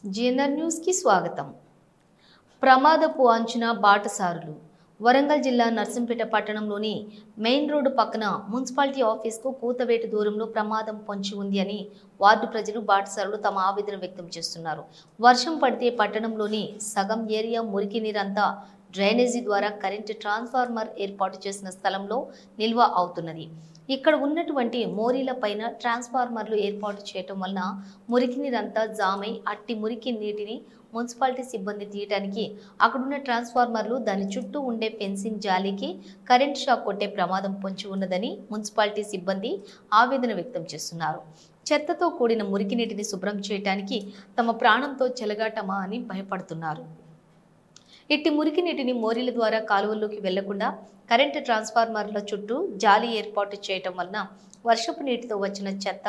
GNR news కి స్వాగతం. ప్రమాదపు అంచనా బాటసారులు. వరంగల్ జిల్లా నర్సింపేట పట్టణంలోని మెయిన్ రోడ్డు పక్కన మున్సిపాలిటీ ఆఫీస్కు కూతవేటు దూరంలో ప్రమాదం పొంచి ఉంది అని వార్డు ప్రజలు బాటసారులు తమ ఆవేదన వ్యక్తం చేస్తున్నారు. వర్షం పడితే పట్టణంలోని సగం ఏరియా మురికి నీరంతా డ్రైనేజీ ద్వారా కరెంటు ట్రాన్స్ఫార్మర్ ఏర్పాటు చేసిన స్థలంలో నిల్వ అవుతున్నది. ఇక్కడ ఉన్నటువంటి మోరీల పైన ట్రాన్స్ఫార్మర్లు ఏర్పాటు చేయటం వలన మురికి నీరంతా జామై అట్టి మురికి నీటిని మున్సిపాలిటీ సిబ్బంది తీయడానికి అక్కడున్న ట్రాన్స్ఫార్మర్లు దాని చుట్టూ ఉండే ఫెన్సింగ్ జాలీకి కరెంట్ షాక్ కొట్టే ప్రమాదం పొంచి ఉన్నదని మున్సిపాలిటీ సిబ్బంది ఆవేదన వ్యక్తం చేస్తున్నారు. చెత్తతో కూడిన మురికి నీటిని శుభ్రం చేయడానికి తమ ప్రాణంతో చెలగాటమా అని భయపడుతున్నారు. ఇట్టి మురికి నీటిని మోరీల ద్వారా కాలువల్లోకి వెళ్లకుండా కరెంటు ట్రాన్స్ఫార్మర్ల చుట్టూ జాలీ ఏర్పాటు చేయటం వలన వర్షపు నీటితో వచ్చిన చెత్త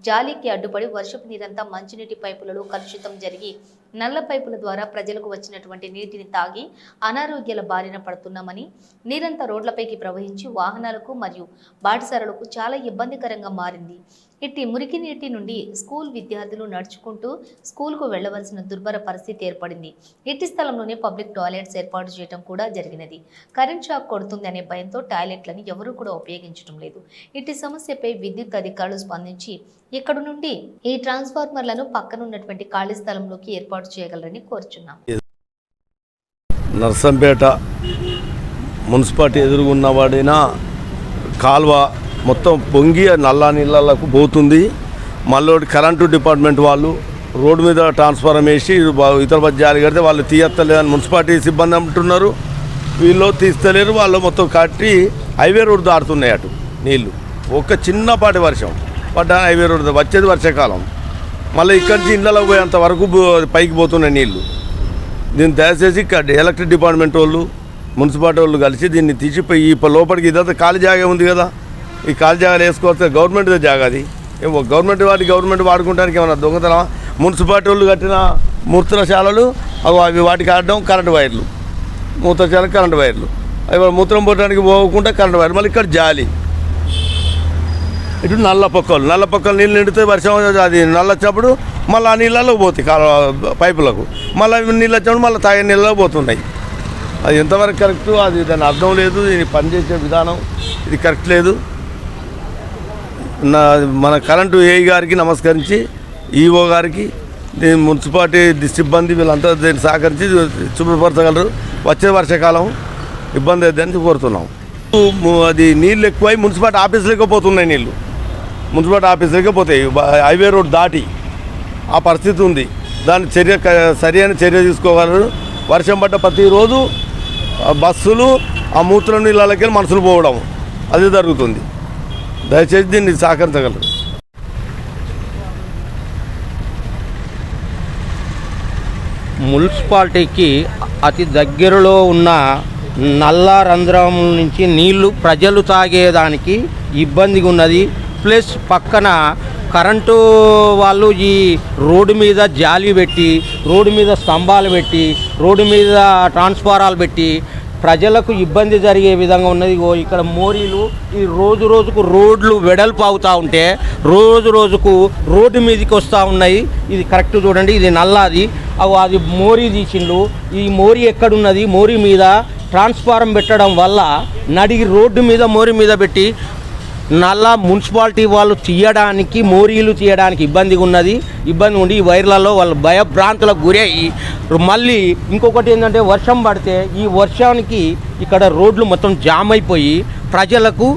జాలీకి అడ్డుపడి వర్షపు నీరంతా మంచినీటి పైపులలో కలుషితం జరిగి నల్ల పైపుల ద్వారా ప్రజలకు వచ్చినటువంటి నీటిని తాగి అనారోగ్యాల బారిన పడుతున్నామని, నీరంతా రోడ్లపైకి ప్రవహించి వాహనాలకు మరియు బాటసారులకు చాలా ఇబ్బందికరంగా మారింది. ఇట్టి మురికి నీటి నుండి స్కూల్ విద్యార్థులు నడుచుకుంటూ స్కూల్కు వెళ్లవలసిన దుర్భర పరిస్థితి ఏర్పడింది. ఇట్టి స్థలంలోనే పబ్లిక్ టాయిలెట్స్ ఏర్పాటు చేయడం కూడా జరిగినది. కరెంట్ షాక్ కొడుతుంది అనే భయంతో టాయిలెట్లను ఎవరూ కూడా ఉపయోగించడం లేదు. ఇట్టి సమస్యపై విద్యుత్ అధికారులు స్పందించి ఇక్కడ నుండి ఈ ట్రాన్స్ఫార్మర్లను పక్కనున్నటువంటి ఖాళీ స్థలంలోకి ఏర్పాటు చేయగలరని కోరుచున్నాం. నర్సంపేట మున్సిపాలిటీ ఎదురుగున్నవాడిన కాల్వ మొత్తం పొంగి నల్లా నీళ్ళకు పోతుంది. మళ్ళీ కరెంటు డిపార్ట్మెంట్ వాళ్ళు రోడ్డు మీద ట్రాన్స్ఫార్మర్ వేసి ఇతర జాలి కడితే వాళ్ళు తీయత్తలేదని మున్సిపాలిటీ సిబ్బంది అంటున్నారు. వీళ్ళు తీస్తలేరు. వాళ్ళు మొత్తం కట్టి హైవే రోడ్డు దాటుతున్నాయి అటు నీళ్ళు. ఒక చిన్నపాటి వర్షం పడ్డ హైవే రోడ్డు వచ్చేది వర్షాకాలం. మళ్ళీ ఇక్కడి నుంచి ఇళ్ళలోకి పోయేంత వరకు పైకి పోతున్నాయి నీళ్ళు. దీన్ని దయచేసి ఎలక్ట్రిక్ డిపార్ట్మెంట్ వాళ్ళు మున్సిపాలిటీ వాళ్ళు కలిసి దీన్ని తీసిపోయి ఈ లోపలికి ఇదంతా ఖాళీ జాగా ఉంది కదా, ఈ ఖాళీ జాగాలు వేసుకోవచ్చు. గవర్నమెంట్ జాగా అది. గవర్నమెంట్ వాడుకోవడానికి ఏమన్నా దొంగతనం? మున్సిపాలిటీ వాళ్ళు కట్టిన మూత్రశాలలు అవి వాటికి ఆడడం కరెంటు వైర్లు, మూత్రశాల కరెంటు వైర్లు, అవి మూత్రం పోవడానికి పోకుండా కరెంటు వైర్లు. మళ్ళీ ఇక్కడ జాలి ఇటు నల్ల పక్కలు నీళ్ళు నిండితే వర్షం అది నల్ల వచ్చినప్పుడు మళ్ళీ ఆ నీళ్ళలో పోతాయి పైపులకు. మళ్ళీ నీళ్ళు వచ్చినప్పుడు మళ్ళీ తాగే నీళ్ళలో పోతున్నాయి. అది ఎంతవరకు కరెక్ట్? అది దాని అర్థం లేదు. దీన్ని పనిచేసే విధానం ఇది కరెక్ట్ లేదు. మన కరెంటు ఏఈ గారికి నమస్కరించి ఈఓ గారికి దీని మున్సిపాలిటీ సిబ్బంది వీళ్ళంతా దీన్ని సహకరించి శుభ్రపరచగలరు. వచ్చే వర్షాకాలం ఇబ్బంది అవుతుందని కోరుతున్నాం. అది నీళ్ళు ఎక్కువై మున్సిపాలిటీ ఆఫీసులకే పోతున్నాయి నీళ్ళు. మున్సిపాలిటీ ఆఫీసులకే పోతాయి. హైవే రోడ్ దాటి ఆ పరిస్థితి ఉంది. దాని సరైన చర్య తీసుకోగలరు. వర్షం పడ్డ ప్రతిరోజు బస్సులు ఆ మూత్ర నీళ్ళకి మనుషులు పోవడం అది జరుగుతుంది. దయచేసి దీన్ని సహకరించగలరు. మున్సిపాలిటీకి అతి దగ్గరలో ఉన్న నల్ల రంధ్రం నుంచి నీళ్లు ప్రజలు తాగేదానికి ఇబ్బందిగా ఉన్నది. ప్లస్ పక్కన కరెంటు వాళ్ళు ఈ రోడ్డు మీద జాలి పెట్టి, రోడ్డు మీద స్తంభాలు పెట్టి, రోడ్డు మీద ట్రాన్స్ఫారాలు పెట్టి ప్రజలకు ఇబ్బంది జరిగే విధంగా ఉన్నది. ఇక్కడ మోరీలు ఈ రోజుకు రోడ్లు వెడల్పు అవుతూ ఉంటే రోజుకు రోడ్డు మీదకి వస్తూ ఉన్నాయి. ఇది కరెక్ట్ చూడండి. ఇది నల్లాది. అది మోరీ తీసిండు. ఈ మోరీ ఎక్కడున్నది? మోరీ మీద ట్రాన్స్ఫారం పెట్టడం వల్ల నడిగి రోడ్డు మీద మోరీ మీద పెట్టి నల్ల మున్సిపాలిటీ వాళ్ళు తీయడానికి మోరీలు తీయడానికి ఇబ్బందిగా ఉన్నది. ఇబ్బంది ఉండి ఈ వైర్లలో వాళ్ళు భయభ్రాంతులకు గురయ్యి మళ్ళీ ఇంకొకటి ఏంటంటే వర్షం పడితే ఈ వర్షానికి ఇక్కడ రోడ్లు మొత్తం జామ్ అయిపోయి ప్రజలకు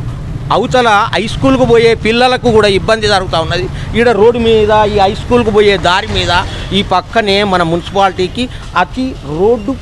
అవతల హై స్కూల్కు పోయే పిల్లలకు కూడా ఇబ్బంది జరుగుతూ ఉన్నది. ఈడ రోడ్డు మీద ఈ హై స్కూల్కు పోయే దారి మీద ఈ పక్కనే మన మున్సిపాలిటీకి రోడ్డు